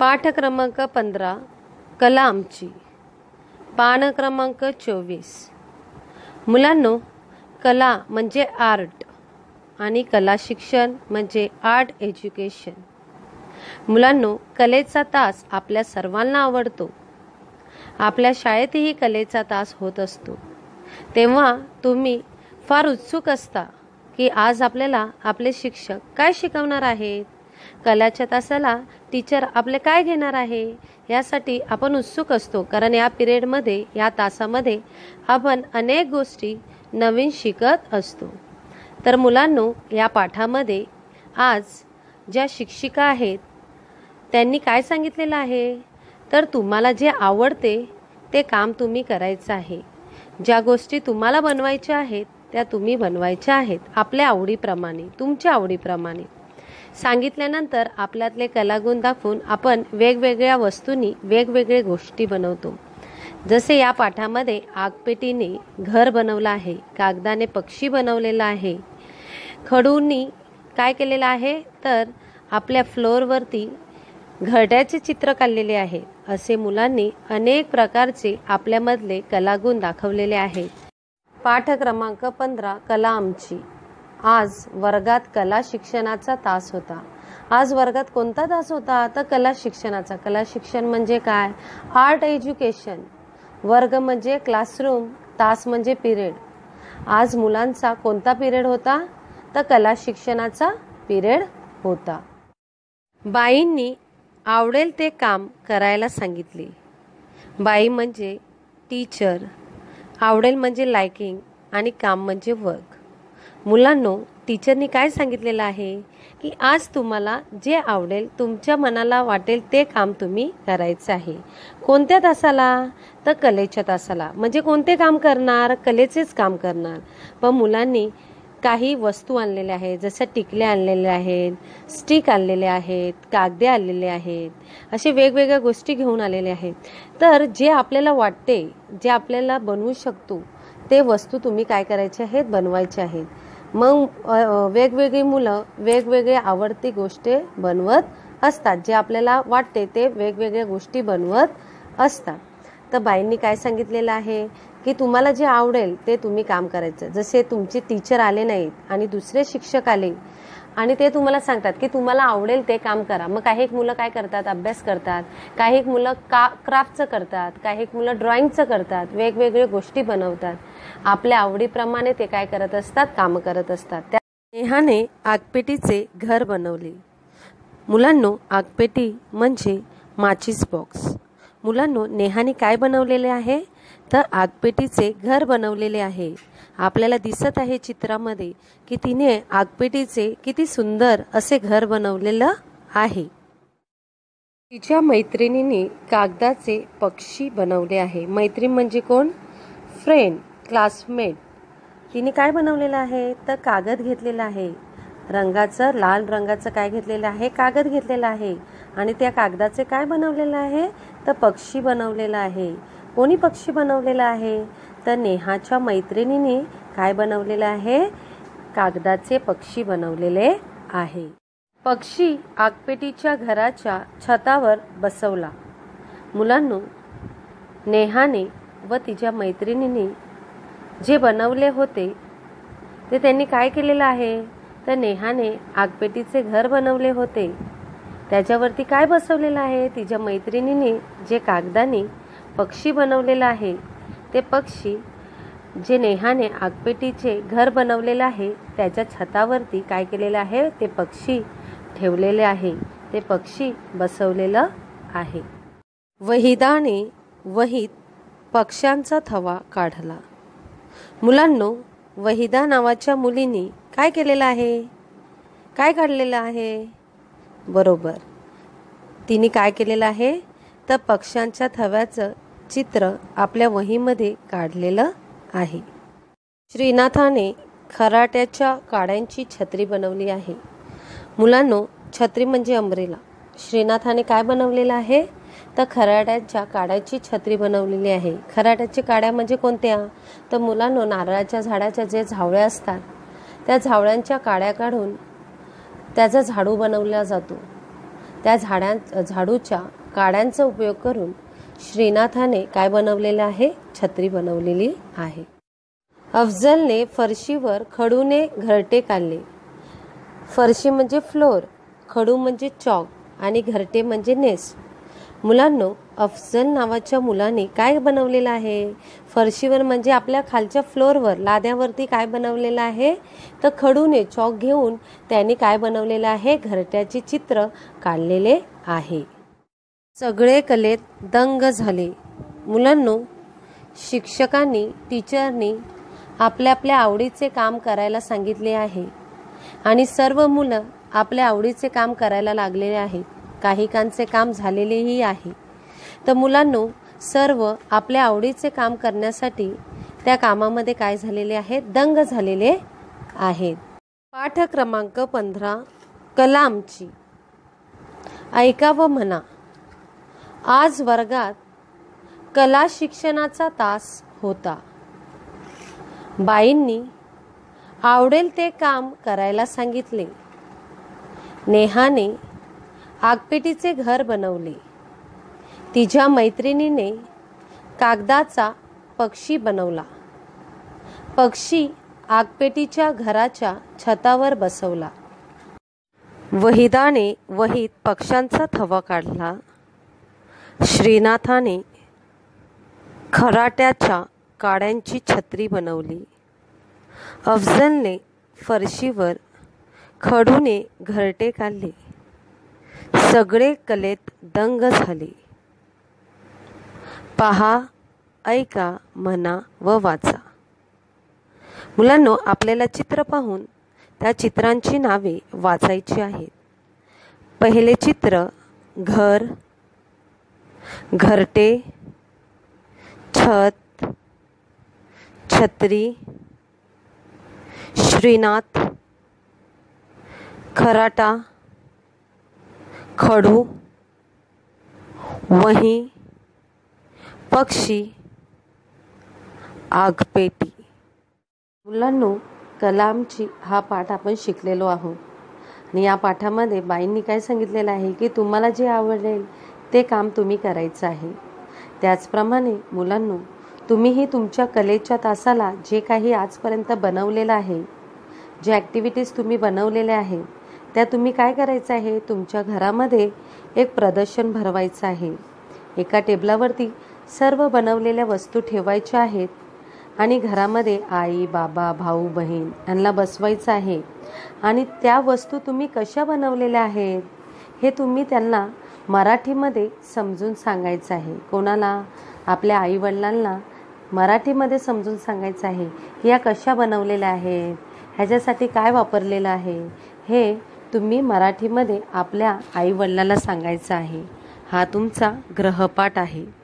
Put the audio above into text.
पाठ क्रमांक 15 कला आमची पान क्रमांक 24। मुलांनो, कला म्हणजे आर्ट आणि कला शिक्षण म्हणजे आर्ट एज्युकेशन। मुलांनो, कलेचा तास आपल्या सर्वांना आवडतो। आपल्या शाळेतही कलेचा तास होत असतो, तेव्हा तुम्ही फार उत्सुक असता की आज आपल्याला आपले शिक्षक काय शिकवणार आहेत, कलाच्या तासाला टीचर आपले काय घेणार आहे, यासाठी आपण उत्सुक असतो। कारण या पिरियडमध्ये, या तासामध्ये आपण अनेक गोष्टी नवीन शिकत असतो। तर मुलांनो, या पाठामध्ये आज ज्या शिक्षिका आहेत त्यांनी काय सांगितलेलं आहे, तर तुम्हाला जे आवडते ते काम तुम्ही करायचं आहे। ज्या गोष्टी तुम्हाला बनवायच्या आहेत त्या तुम्ही बनवायच्या आहेत, आपल्या आवडीप्रमाणे, तुमच्या आवडीप्रमाणे। सांगितल्यानंतर आपल्यातले कलागुण दाखवून आपण वेगवेगळ्या वस्तूंनी वेगवेगळे गोष्टी बनवतो। जसे या पाठामध्ये आगपेटीने घर बनवलं आहे, कागदाने पक्षी बनवलेला आहे, खडूंनी काय केलेलं आहे, तर आपल्या फ्लोअरवरती घरट्याचे चित्र काढलेले आहे। असे मुलांनी अनेक प्रकारचे आपल्यामधले कलागुण दाखवलेले आहेत। पाठ क्रमांक 15 कला आमची। आज वर्गात कला शिक्षणाचा तास होता। आज वर्गात कोणता तास होता, तर कला शिक्षणाचा। कला शिक्षण म्हणजे काय, आर्ट एज्युकेशन। वर्ग म्हणजे क्लासरूम, तास म्हणजे पिरियड। आज मुलांचा कोणता पिरियड होता, तर कला शिक्षणाचा पिरियड होता। बाईंनी आवडेल ते काम करायला सांगितले। बाई म्हणजे टीचर, आवडेल म्हणजे लायकिंग आणि काम म्हणजे वर्क। मुलांनो, टीचरनी काय सांगितलेलं आहे की आज तुम्हाला जे आवडेल, तुमच्या मनाला वाटेल ते काम तुम्ही करायचं आहे। कोणत्या तासाला, तर कलेच्या तासाला। म्हणजे कोणते काम करणार, कलेचेच काम करणार। पण मुलांनी काही वस्तू आणलेल्या आहेत, जसं टिकल्या आणलेल्या आहेत, स्टिक आणलेले आहेत, कागदे आणलेले आहेत, असे वेगवेगळ्या गोष्टी घेऊन आलेले आहेत। तर जे आपल्याला वाटते, जे आपल्याला बनवू शकतो ते वस्तू तुम्ही काय करायचे आहेत, बनवायचे आहेत। मग वेगवेगळी मुलं वेगवेगळे आवडती गोष्टी बनवत असतात, जे आपल्याला वाटते ते वेगवेगळ्या गोष्टी बनवत असतात। तर बाईंनी काय सांगितलेलं आहे की तुम्हाला जे आवडेल ते तुम्ही काम करायचं। जसे तुमचे टीचर आले नाहीत आणि दुसरे शिक्षक आले आणि ते तुम्हाला सांगतात की तुम्हाला आवडेल ते काम करा। मग काही एक मुलं काय करतात, अभ्यास करतात, काही एक मुलं क्राफ्टचं करतात, काही एक मुलं ड्रॉइंगचं करतात, वेगवेगळ्या गोष्टी बनवतात। आपल्या आवडीप्रमाणे ते काय करत असतात, काम करत असतात। त्या नेहाने आगपेटीचे घर बनवले। मुलांनो, आगपेटी म्हणजे माचीस बॉक्स। मुलांनो, नेहाने काय बनवलेले आहे, तर आगपेटीचे घर बनवलेले आहे। आपल्याला दिसत आहे चित्रामध्ये की तिने आगपेटीचे किती सुंदर असे घर बनवलेलं आहे। तिच्या मैत्रिणीने कागदाचे पक्षी बनवले आहे। मैत्रीण म्हणजे कोण, फ्रेंड, क्लासमेट। तिने काय बनवलेलं आहे, तर कागद घेतलेला आहे, रंगाचं, लाल रंगाचं काय घेतलेलं आहे, कागद घेतलेला आहे आणि त्या कागदाचे काय बनवलेलं आहे, तर पक्षी बनवलेला आहे। कोणी पक्षी बनवलेला आहे, तर नेहाच्या मैत्रिणीने काय बनवलेलं आहे, कागदाचे पक्षी बनवलेले आहे। पक्षी आगपेटीच्या घराच्या छतावर बसवला। मुलांनो, नेहाने व तिच्या मैत्रिणीने जे बनवले होते ते त्यांनी काय केलेलं आहे, तर नेहाने आगपेटीचे घर बनवले होते, त्याच्यावरती काय बसवलेलं आहे, तिच्या मैत्रिणीने जे कागदाने पक्षी बनवलेलं आहे ते पक्षी, जे नेहाने आगपेटीचे घर बनवलेलं आहे त्याच्या छतावरती काय केलेलं आहे, ते पक्षी ठेवलेले आहे, ते पक्षी बसवलेलं आहे। वहिदाने वहीत पक्ष्यांचा थवा काढला। मुलांनो, वहिदा नावाच्या मुलीने काय केलेलं आहे, काय काढलेलं आहे, बरोबर, तिने काय केलेलं आहे, तर पक्ष्यांच्या थव्याचं चित्र आपल्या वहीमध्ये काढलेलं आहे। श्रीनाथाने खराट्याच्या काड्यांची छत्री बनवली आहे। मुलांनो, छत्री म्हणजे अम्ब्रेला। श्रीनाथाने काय बनवलेलं आहे, तर खराट्याच्या काड्याची छत्री बनवलेली आहे। खराट्याच्या काड्या म्हणजे कोणत्या, तर मुलांनो, नारळाच्या झाडाच्या जे झावळ्या असतात त्या झावळ्यांच्या काड्या काढून त्याचा झाडू बनवला जातो। त्या झाडूच्या काड्यांचा उपयोग करून श्रीनाथाने काय बनवलेलं आहे? छत्री बनवलेली आहे. अफजलने फरशीवर खडूने घरटे काढले. फरशी म्हणजे फ्लोर, खडू म्हणजे चॉक आणि घरटे म्हणजे नेस्ट. मुलांनो, अफजल नावाच्या मुलाने काय बनवलेलं आहे? फरशीवर म्हणजे आपल्या खालच्या फ्लोअरवर, लाद्यावरती काय बनवलेलं आहे? तर खडूने, चॉक घेऊन त्याने काय बनवलेलं आहे? घरट्याचे चित्र काढलेले आहे. सगळे कलेत दंग झाले. मुलांनो, शिक्षकांनी, टीचरनी आपल्या आपल्या आवडीचे काम करायला सांगितले आहे आणि सर्व मुलं आपल्या आवडीचे काम करायला लागलेले आहेत. काहीकांचे काम झालेलेही आहे. तर मुलांनो, सर्व आपल्या आवडीचे काम करण्यासाठी त्या कामामध्ये काय झालेले आहेत? दंग झालेले आहेत. पाठ क्रमांक 15 कला आमची. ऐका व म्हणा. आज वर्गात कला शिक्षणाचा तास होता. बाईंनी आवडेल ते काम करायला सांगितले. नेहाने आगपेटीचे घर बनवले. तिच्या मैत्रिणीने कागदाचा पक्षी बनवला. पक्षी आगपेटीच्या घराच्या छतावर बसवला. वहिदाने वहीत पक्ष्यांचा थवा काढला. श्रीनाथाने खराट्याच्या काड्यांची छत्री बनवली. अफजलने फरशीवर खडूने घरटे काढले. सगळे कलेत दंग झाले. पहा, ऐका, म्हणा व वाचा. मुलांनो, आपल्याला चित्र पाहून त्या चित्रांची नावे वाचायची आहेत. पहिले चित्र घर, घरटे, छत, छत्री, श्रीनाथ, खराटा, खडू, वही, पक्षी, आगपेटी. मुलांनो, कला आमची हा पाठ आपण शिकलेलो आहोत आणि या पाठामध्ये बाईंनी काय सांगितलेलं आहे की तुम्हाला जे आवडेल ते काम तुम्ही करायचं आहे. त्याचप्रमाणे मुलांनो, तुम्हीही तुमच्या कलेच्या तासाला जे काही आजपर्यंत बनवलेलं आहे, जे ॲक्टिव्हिटीज तुम्ही बनवलेल्या आहेत त्या तुम्ही काय करायचं आहे? तुमच्या घरामध्ये एक प्रदर्शन भरवायचं आहे. एका टेबलावरती सर्व बनवलेल्या वस्तू ठेवायच्या आहेत आणि घरामध्ये आई, बाबा, भाऊ, बहीण यांना बसवायचं आहे आणि त्या वस्तू तुम्ही कशा बनवलेल्या आहेत हे तुम्ही त्यांना मराठीमध्ये समजून सांगायचं आहे. कोणाला? आपल्या आईवडिलांना मराठीमध्ये समजून सांगायचं आहे की या कशा बनवलेल्या आहेत, ह्याच्यासाठी काय वापरलेलं आहे, हे तुम्ही मराठीमध्ये आपल्या आईवडिलांना सांगायचं आहे. हा तुमचा गृहपाठ आहे.